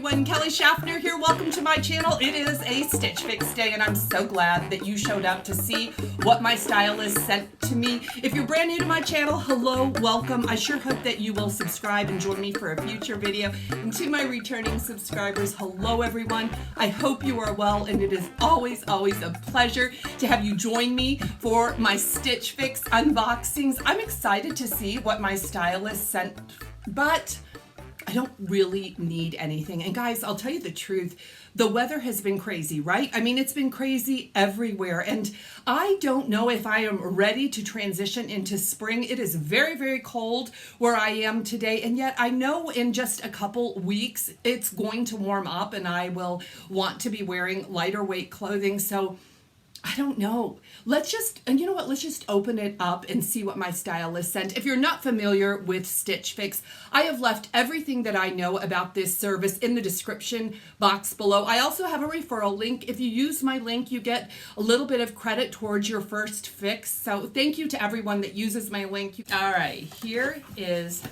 everyone, Kelly Shaffner here. Welcome to my channel. It is a Stitch Fix day and I'm so glad that you showed up to see what my stylist sent to me. If you're brand new to my channel, hello, welcome. I sure hope that you will subscribe and join me for a future video. And to my returning subscribers, hello everyone. I hope you are well and it is always a pleasure to have you join me for my Stitch Fix unboxings. I'm excited to see what my stylist sent, but I don't really need anything. And guys, I'll tell you the truth. The weather has been crazy, right? I mean, it's been crazy everywhere. And I don't know if I am ready to transition into spring. It is very cold where I am today. And yet I know in just a couple weeks, it's going to warm up and I will want to be wearing lighter weight clothing. So I don't know. Let's just open it up and see what my stylist sent. If you're not familiar with Stitch Fix, I have left everything that I know about this service in the description box below. I also have a referral link. If you use my link, you get a little bit of credit towards your first fix. So thank you to everyone that uses my link. All right, here is,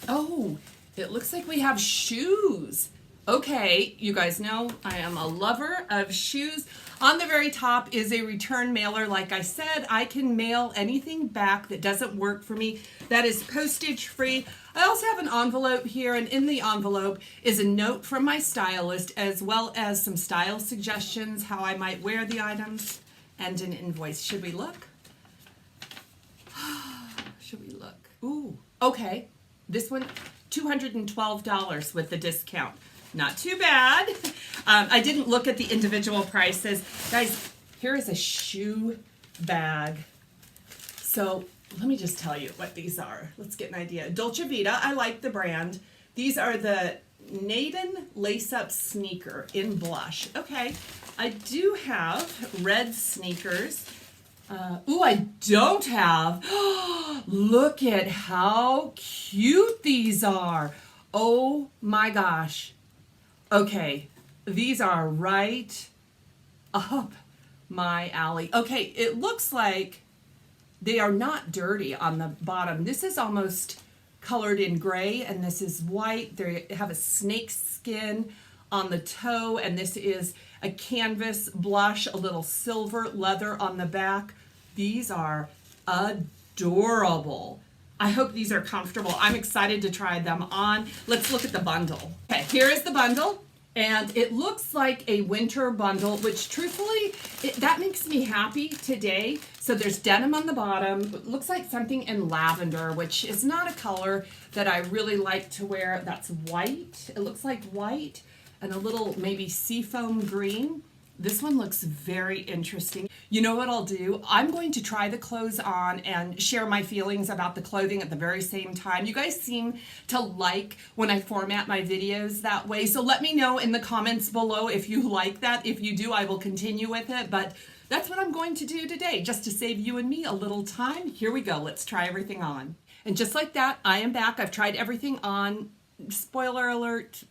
oh, it looks like we have shoes. Okay, you guys know I am a lover of shoes. On the very top is a return mailer. Like I said, I can mail anything back that doesn't work for me. That is postage free. I also have an envelope here, and in the envelope is a note from my stylist, as well as some style suggestions, how I might wear the items, and an invoice. Should we look? Should we look? Ooh, okay. This one, $212 with the discount. Not too bad. I didn't look at the individual prices. Guys, here is a shoe bag. So let me just tell you what these are. Let's get an idea. Dolce Vita, I like the brand. These are the Naden lace-up sneaker in blush. Okay, I do have red sneakers. Ooh, I don't have. Look at how cute these are. Oh my gosh. Okay, these are right up my alley. Okay, it looks like they are not dirty on the bottom. This is almost colored in gray, and this is white. They have a snake skin on the toe, and this is a canvas blush, a little silver leather on the back. These are adorable. I hope these are comfortable. I'm excited to try them on. Let's look at the bundle. Okay, here is the bundle. And it looks like a winter bundle, which truthfully, that makes me happy today. So there's denim on the bottom. It looks like something in lavender, which is not a color that I really like to wear. That's white. It looks like white and a little maybe seafoam green. This one looks very interesting. You know what I'll do? I'm going to try the clothes on and share my feelings about the clothing at the very same time. You guys seem to like when I format my videos that way. So let me know in the comments below if you like that. If you do, I will continue with it. But that's what I'm going to do today, just to save you and me a little time. Here we go. Let's try everything on. And just like that, I am back. I've tried everything on. Spoiler alert,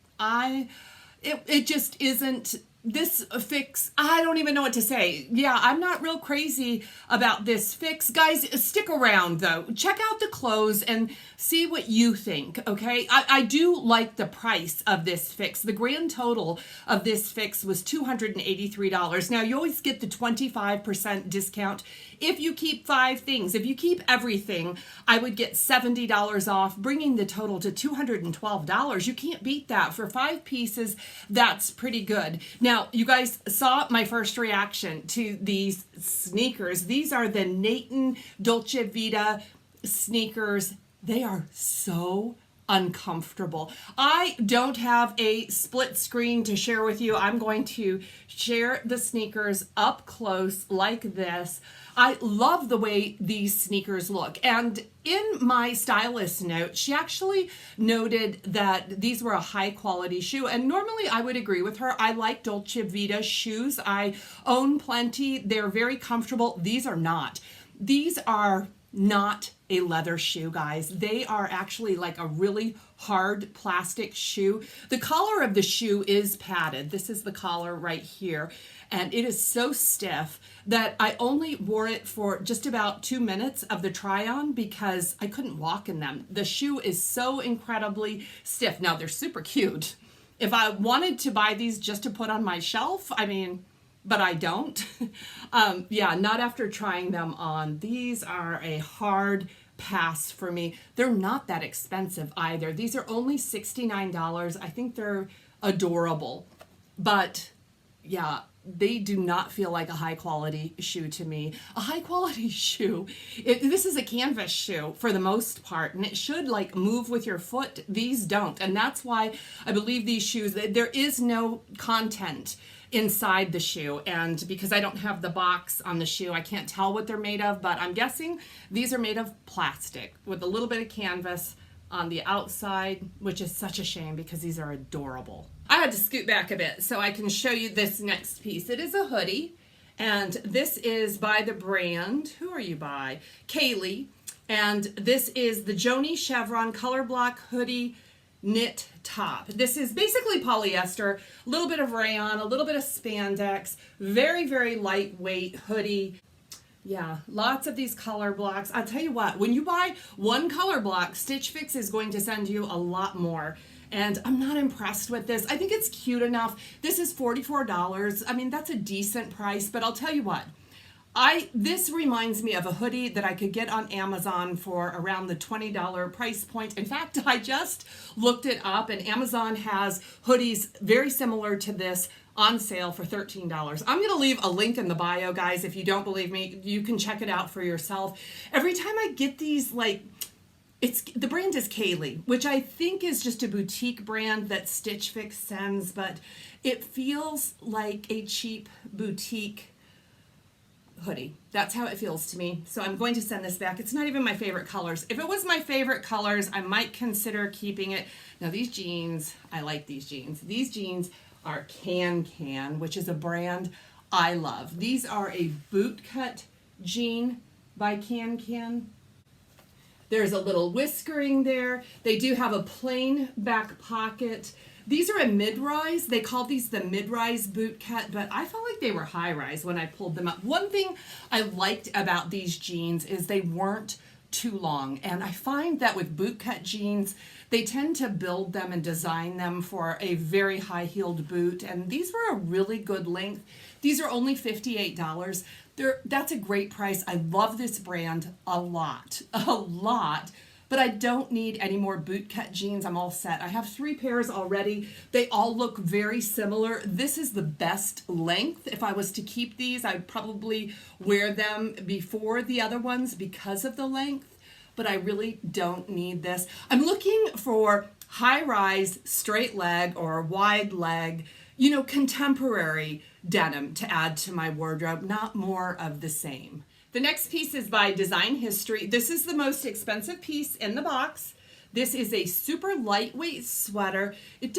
it just isn't. This fix, I don't even know what to say. Yeah, I'm not real crazy about this fix. Guys, stick around though. Check out the clothes and see what you think, okay? I do like the price of this fix. The grand total of this fix was $283. Now, you always get the 25% discount if you keep 5 things. If you keep everything, I would get $70 off, bringing the total to $212. You can't beat that. For 5 pieces, that's pretty good. Now, you guys saw my first reaction to these sneakers. These are the Naden Dolce Vita sneakers. They are so uncomfortable. I don't have a split screen to share with you. I'm going to share the sneakers up close like this. I love the way these sneakers look. And in my stylist note, she actually noted that these were a high quality shoe. And normally I would agree with her. I like Dolce Vita shoes. I own plenty. They're very comfortable. These are not. These are not a leather shoe, guys. They are actually like a really hard plastic shoe. The collar of the shoe is padded. This is the collar right here. And it is so stiff that I only wore it for just about 2 minutes of the try on because I couldn't walk in them. The shoe is so incredibly stiff. Now they're super cute. If I wanted to buy these just to put on my shelf, I mean, but I don't. Yeah, not after trying them on. These are a hard pass for me. They're not that expensive either. These are only $69. I think they're adorable. But yeah, they do not feel like a high quality shoe to me. A high quality shoe, this is a canvas shoe for the most part, and it should like move with your foot. These don't, and that's why I believe these shoes, there is no content inside the shoe, and because I don't have the box on the shoe, I can't tell what they're made of, but I'm guessing these are made of plastic with a little bit of canvas on the outside, which is such a shame because these are adorable. I had to scoot back a bit so I can show you this next piece. It is a hoodie, and this is by the brand, who are you by? Kaylee, and this is the Joni Chevron Color Block Hoodie Knit Top. This is basically polyester, a little bit of rayon, a little bit of spandex, very, very lightweight hoodie. Yeah, lots of these color blocks. I'll tell you what, when you buy one color block, Stitch Fix is going to send you a lot more. And I'm not impressed with this. I think it's cute enough. This is $44. I mean, that's a decent price, but I'll tell you what, this reminds me of a hoodie that I could get on Amazon for around the $20 price point. In fact, I just looked it up, and Amazon has hoodies very similar to this on sale for $13. I'm going to leave a link in the bio, guys. If you don't believe me, you can check it out for yourself. Every time I get these, like, the brand is Kaylee, which I think is just a boutique brand that Stitch Fix sends, but it feels like a cheap boutique hoodie. That's how it feels to me. So I'm going to send this back. It's not even my favorite colors. If it was my favorite colors, I might consider keeping it. Now these jeans, I like these jeans. These jeans are Can, which is a brand I love. These are a bootcut jean by Can. There's a little whiskering there. They do have a plain back pocket. These are a mid-rise. They call these the mid-rise boot cut, but I felt like they were high-rise when I pulled them up. One thing I liked about these jeans is they weren't too long, and I find that with boot cut jeans, they tend to build them and design them for a very high-heeled boot, and these were a really good length. These are only $58. That's a great price. I love this brand a lot, but I don't need any more bootcut jeans. I'm all set. I have 3 pairs already. They all look very similar. This is the best length. If I was to keep these, I'd probably wear them before the other ones because of the length, but I really don't need this. I'm looking for high-rise, straight leg or wide leg, contemporary denim to add to my wardrobe, not more of the same. The next piece is by Design History. This is the most expensive piece in the box. This is a super lightweight sweater. It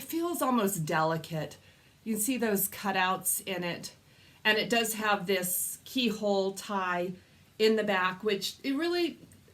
feels almost delicate. You can see those cutouts in it. And it does have this keyhole tie in the back, which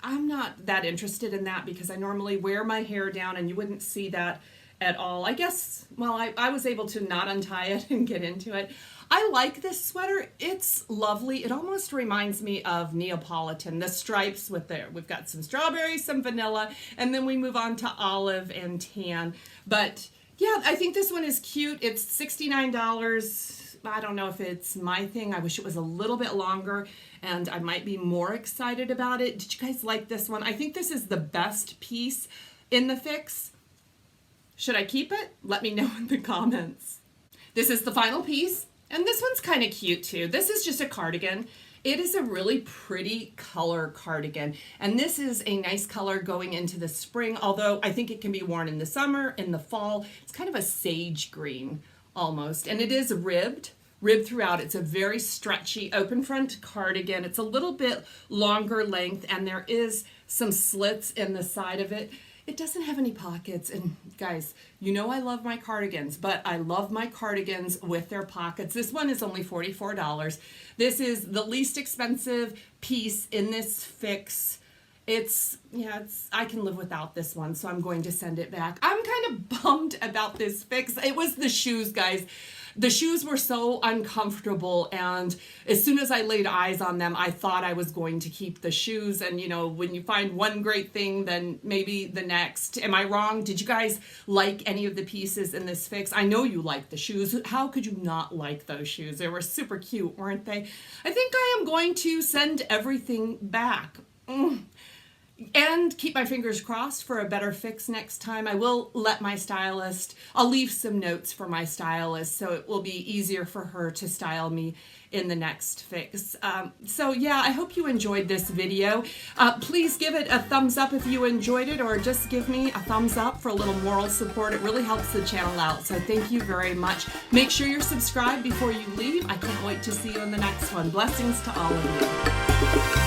I'm not that interested in that because I normally wear my hair down and you wouldn't see that at all. I guess, I was able to not untie it and get into it. I like this sweater. It's lovely. It almost reminds me of Neapolitan. The stripes we've got some strawberries, some vanilla, and then we move on to olive and tan. But yeah, I think this one is cute. It's $69. I don't know if it's my thing. I wish it was a little bit longer and I might be more excited about it. Did you guys like this one? I think this is the best piece in the fix. Should I keep it? Let me know in the comments. This is the final piece, and this one's kind of cute too. This is just a cardigan. It is a really pretty color cardigan, and this is a nice color going into the spring, although I think it can be worn in the summer, in the fall. It's kind of a sage green almost, and it is ribbed throughout. It's a very stretchy open front cardigan. It's a little bit longer length, and there is some slits in the side of it. It doesn't have any pockets, and guys, I love my cardigans, but I love my cardigans with their pockets. This one is only $44. This is the least expensive piece in this fix, I can live without this one, so I'm going to send it back. I'm kind of bummed about this fix. It was the shoes, guys. The shoes were so uncomfortable, and as soon as I laid eyes on them, I thought I was going to keep the shoes. And you know, when you find one great thing, then maybe the next. Am I wrong? Did you guys like any of the pieces in this fix? I know you liked the shoes. How could you not like those shoes? They were super cute, weren't they? I think I am going to send everything back. And keep my fingers crossed for a better fix next time. I will let my stylist, I'll leave some notes for my stylist so it will be easier for her to style me in the next fix. So yeah, I hope you enjoyed this video. Please give it a thumbs up if you enjoyed it, or just give me a thumbs up for a little moral support. It really helps the channel out, so thank you very much. Make sure you're subscribed before you leave. I can't wait to see you in the next one. Blessings to all of you.